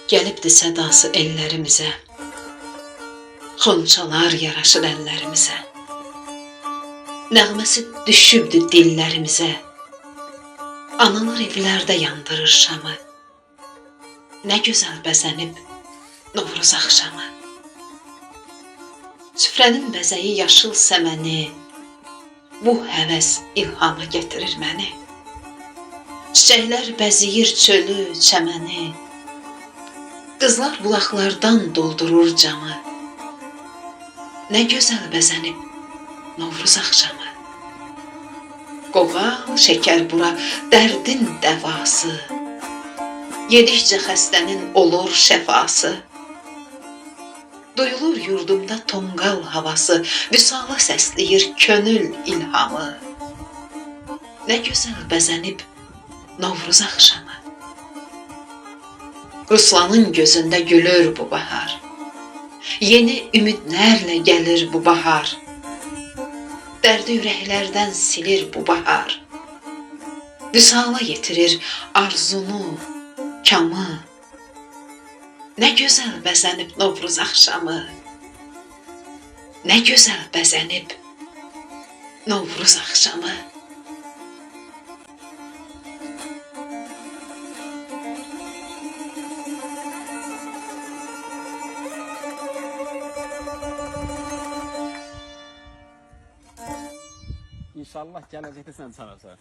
Gəlibdi sədası ellərimizə, xonçalar yaraşır əllərimizə. Nəğməsi düşübdü dillərimizə, analar evlərdə yandırır şamı. Nə gözəl bəzənib Novruz axşamı. Süfrənin bəzəyi yaşıl səməni, bu həvəs ilhama gətirir məni. Çiçəklər bəzəyir çölü, çəməni, qızlar bulaqlardan doldurur camı. Nə gözəl bəzənib Novruz axşamı. Qoğal, şəkər bura dərdin dəvası, yedikcə xəstənin olur şəfası. Duyulur yurdumda tonqal havası, vüsala səsləyir könül ilhamı. Nə gözəl bəzənib Novruz axşamı. Ruslanın gözündə gülür bu bahar, yeni ümidlərlə gəlir bu bahar. Dərdi ürəklərdən silir bu bahar, vüsala yetirir arzunu, kamı. Nə gözəl bəzənib Novruz axşamı, nə gözəl bəzənib Novruz axşamı. İnşallah gələcəkdə sən çalarsan.